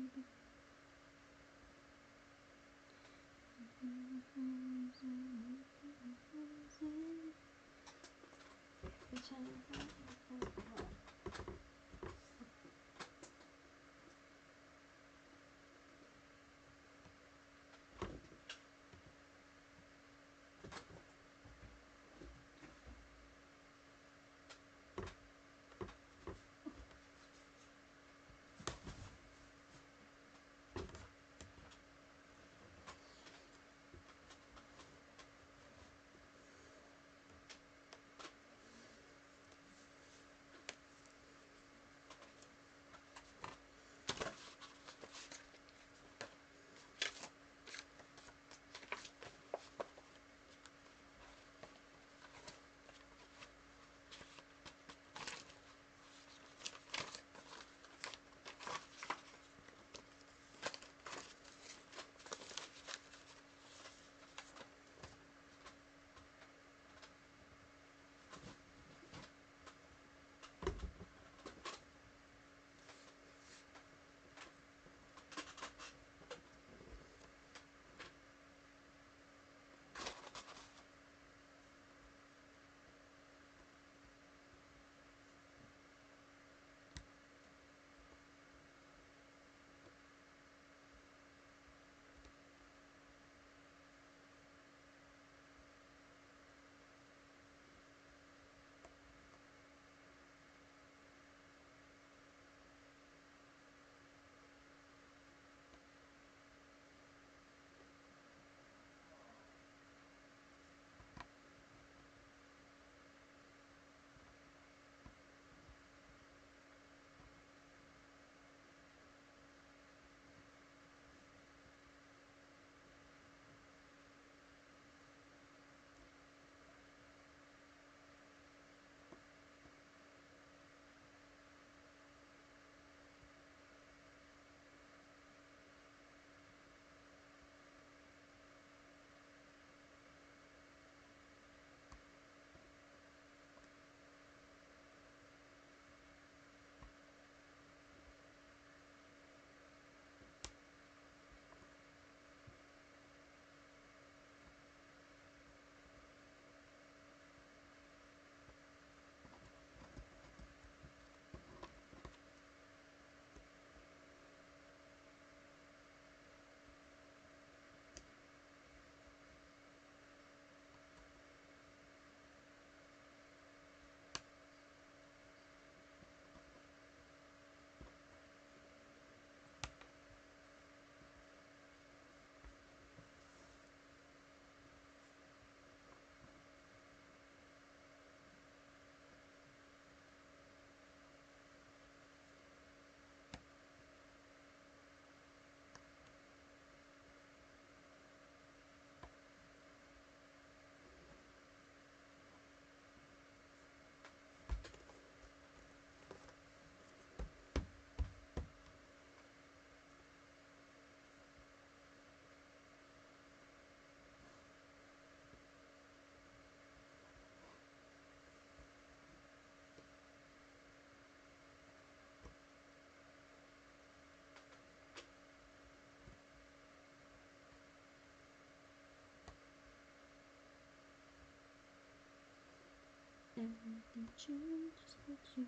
Everything changes but you.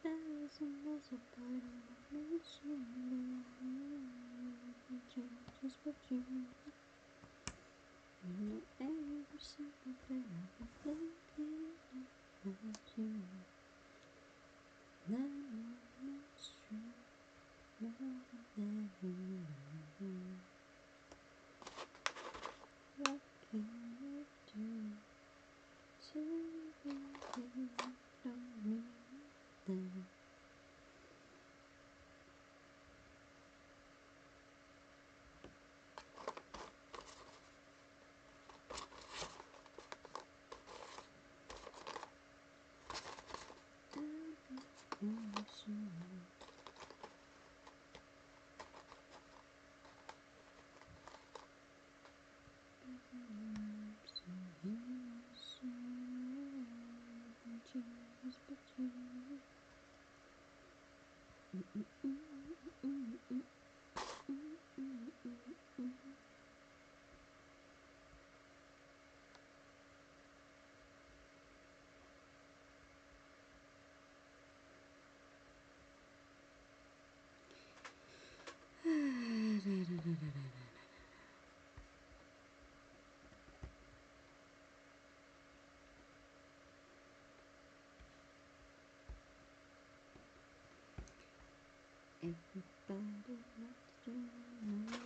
There isn't a part of what makes you move. Everything changes but you. You know every single day I've been thinking about you. And I know it's true, more than ever. What can I do? Tell me you don't mean that. Everybody loves to know.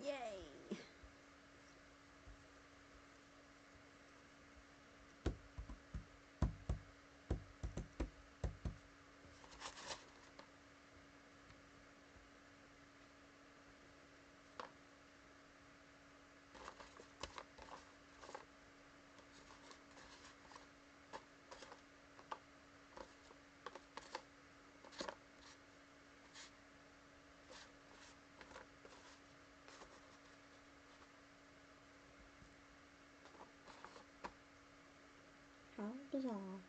Yay! How bizarre.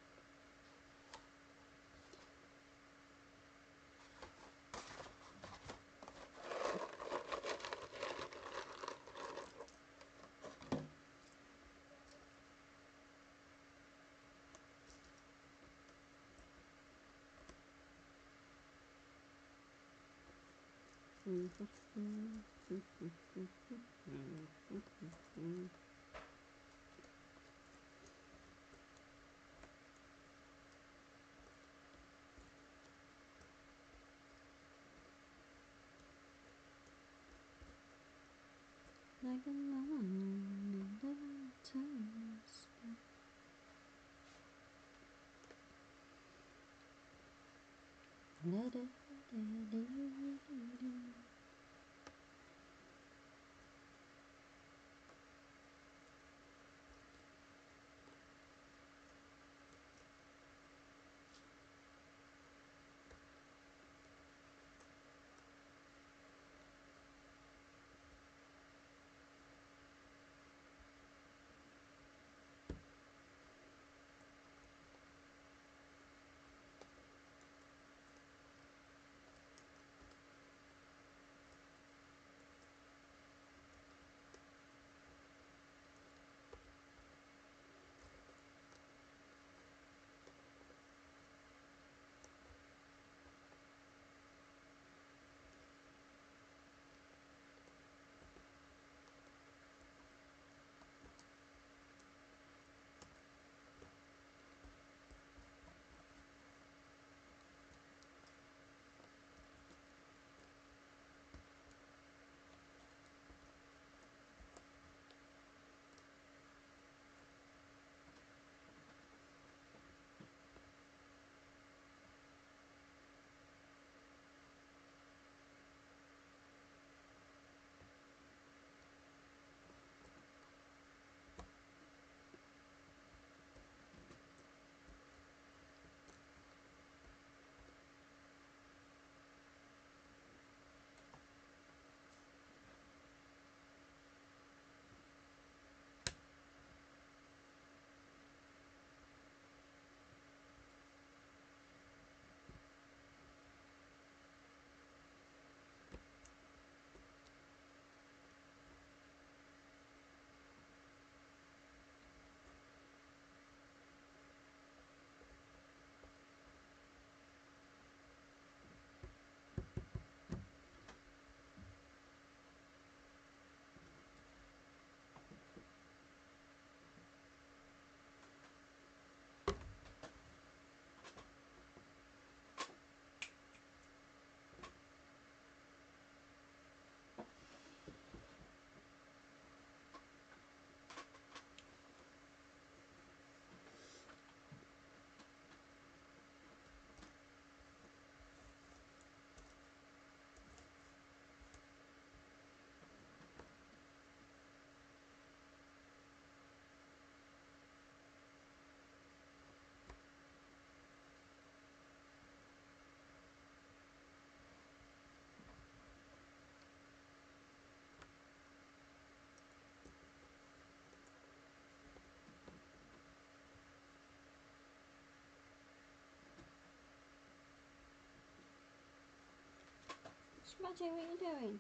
Like a lion in the times. Matty, what are you doing?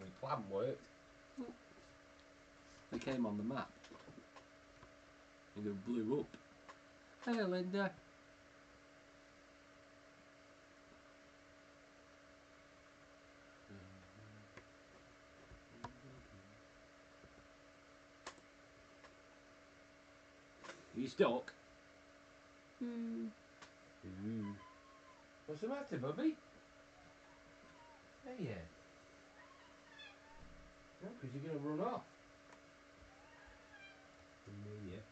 The plan worked. They came on the map. And it blew up. Hey, Linda. You stuck? What's the matter, Bubby? Hey, yeah. No, because you're going to run off. Yeah.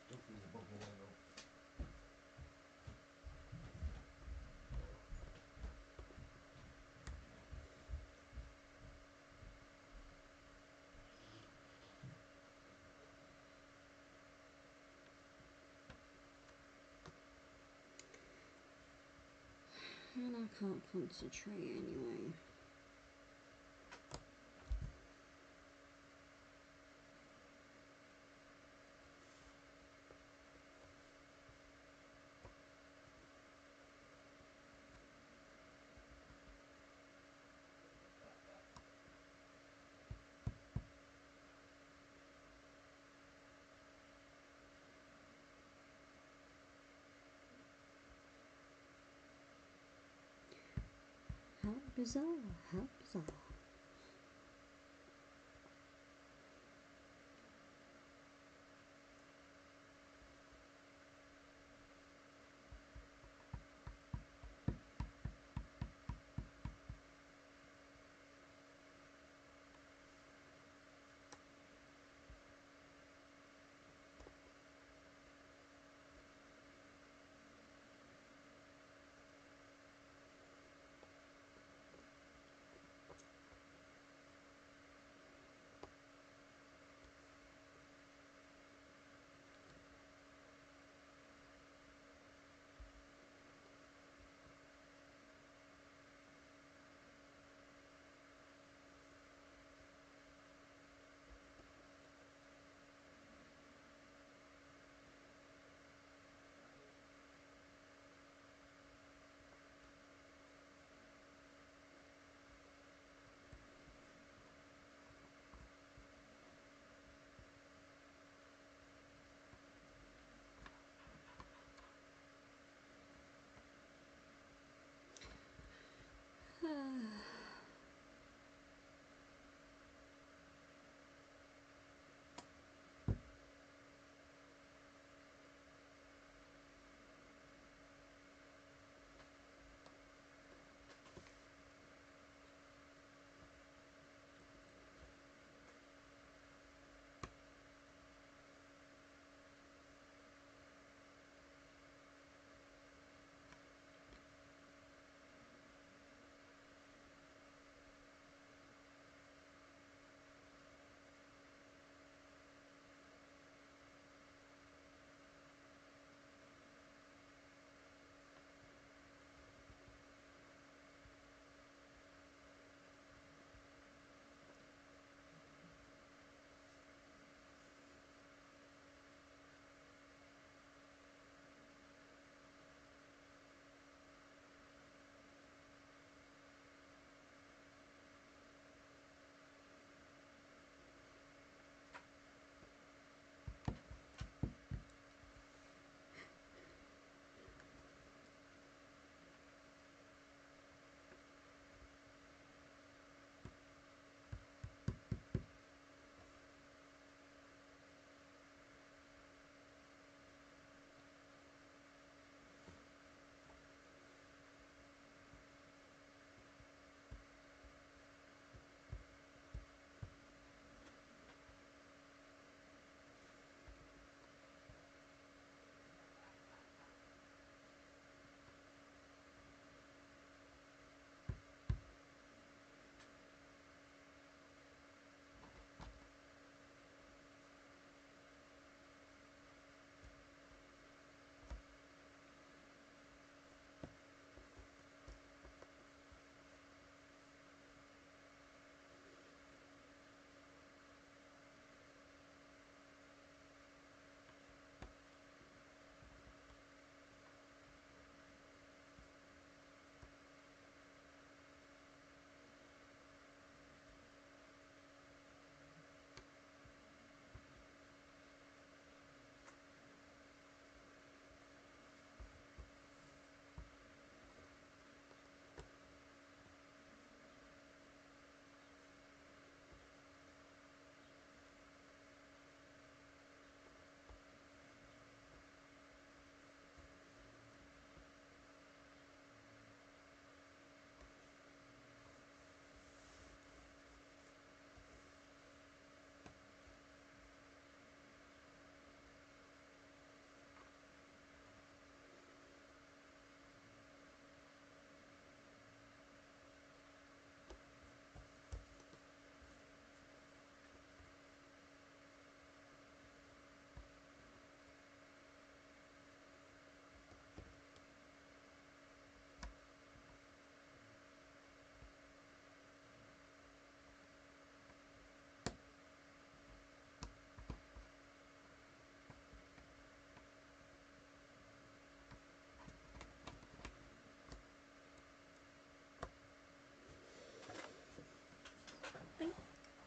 Stuff in the bubble whale. And I can't concentrate anyway. How bizarre, how bizarre.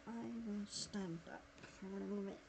I will stand up for a little bit.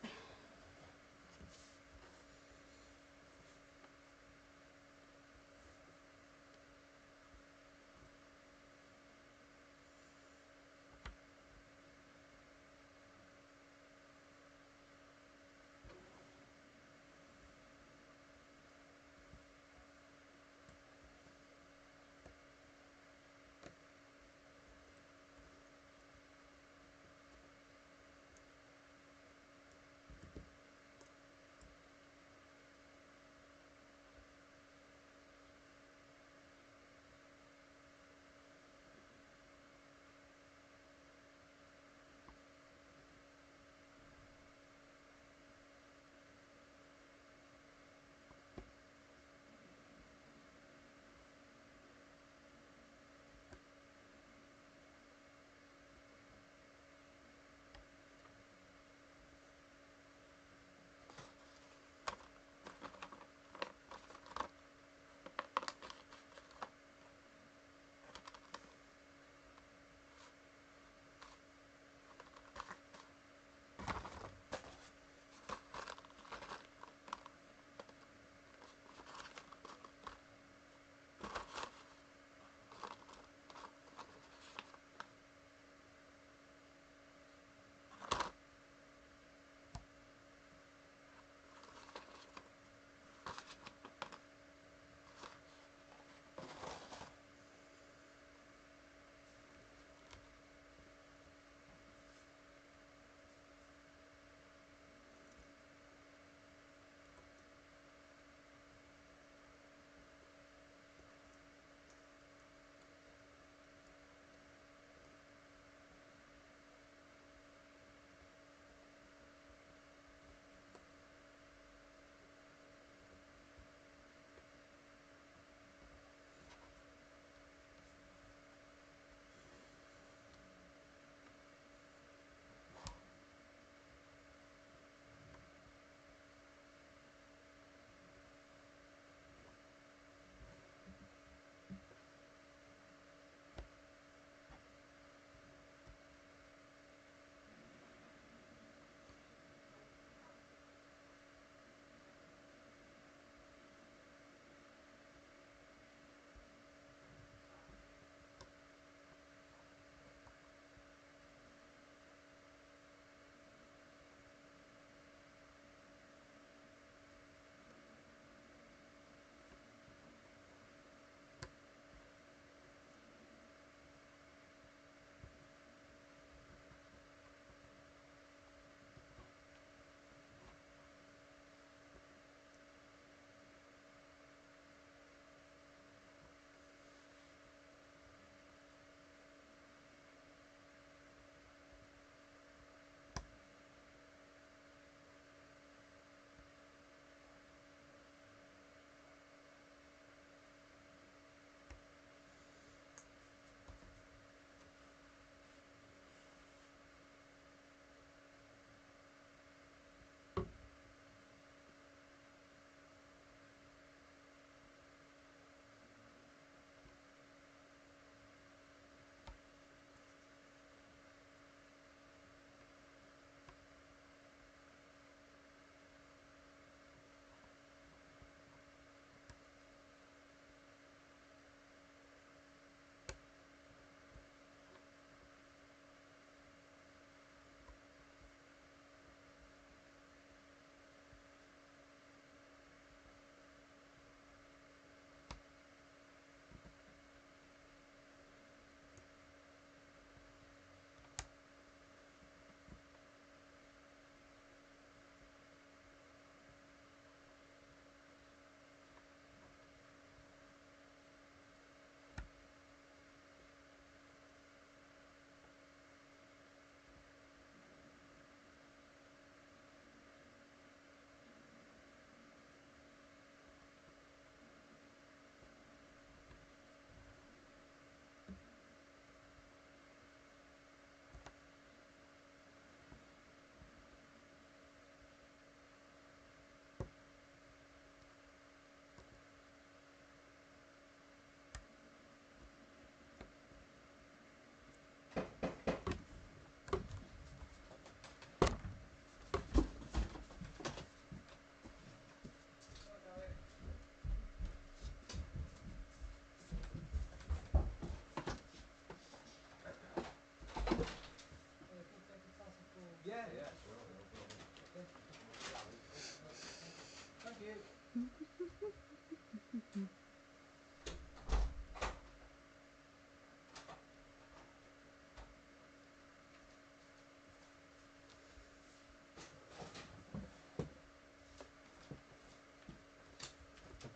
The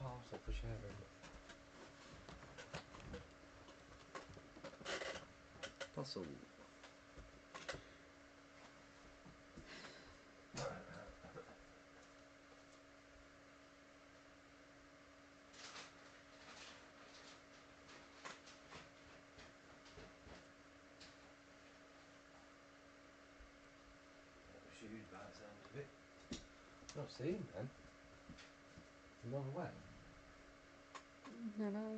parcel for sharing. Parcel. Shoes by the sound of it. Not seen him then. He's gone away. Hello.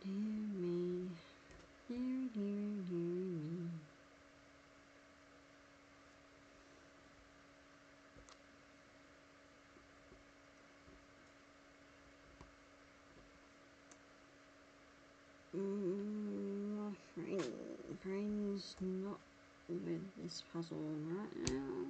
Dear me. Dear, dear, dear me. My brain's not with this puzzle right now.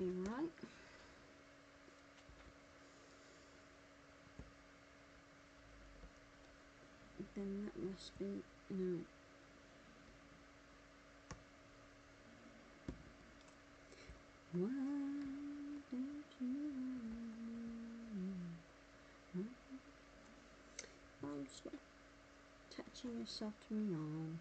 be right. Then that must be, no. Why don't you stop attaching yourself to me arm.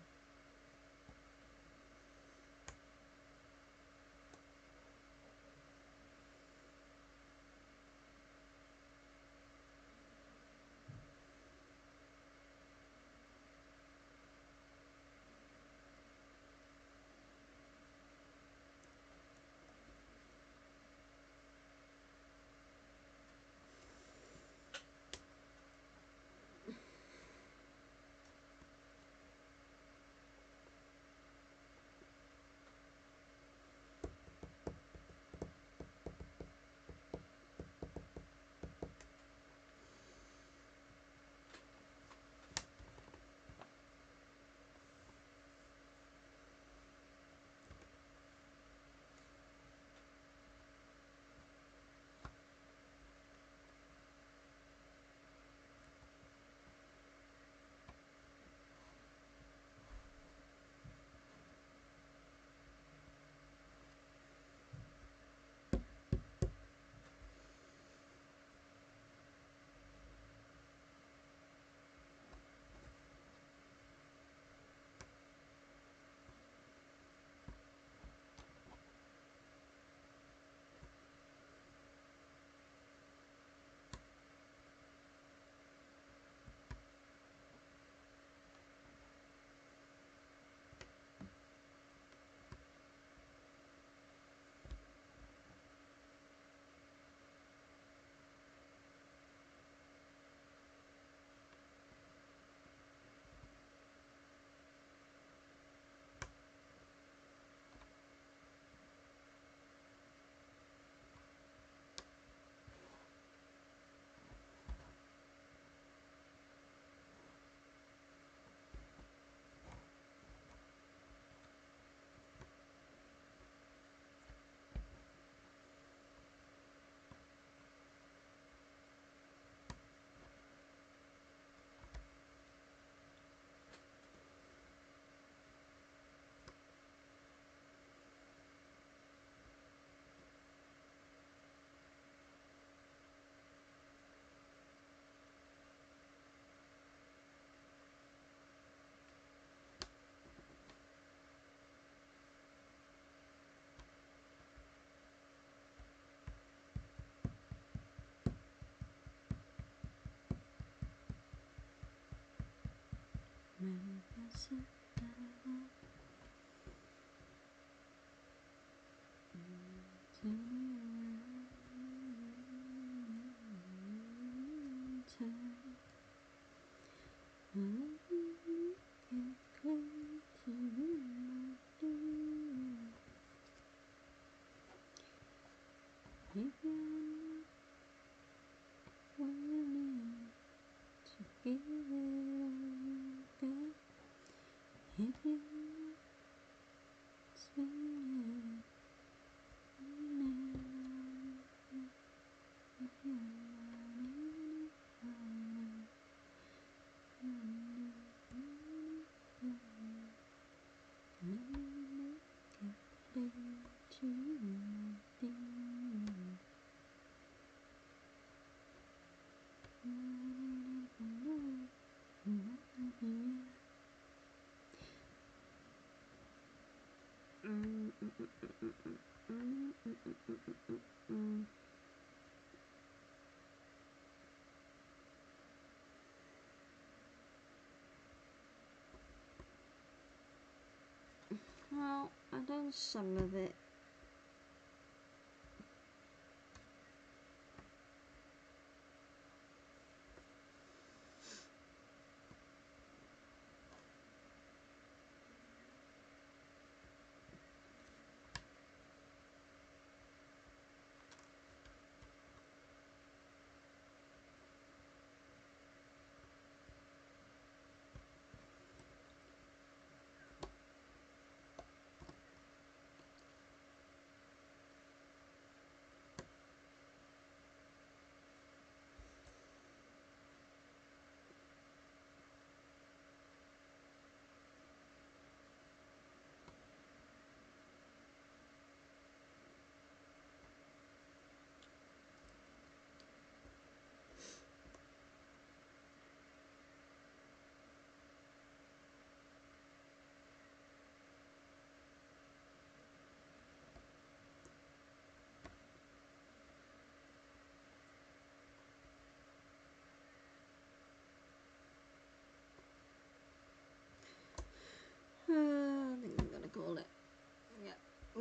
Well, I've done some of it.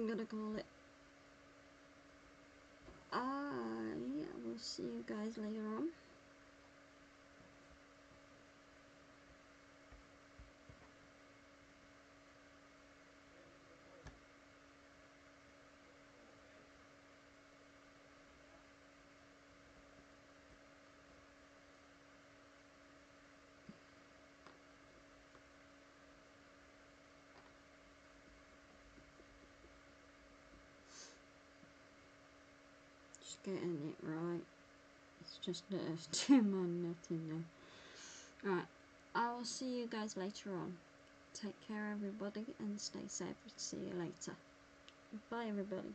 I'm gonna call it. I will see you guys later on. Just getting it right. It's just too much in there. Alright, I will see you guys later on. Take care everybody and stay safe. See you later. Bye everybody.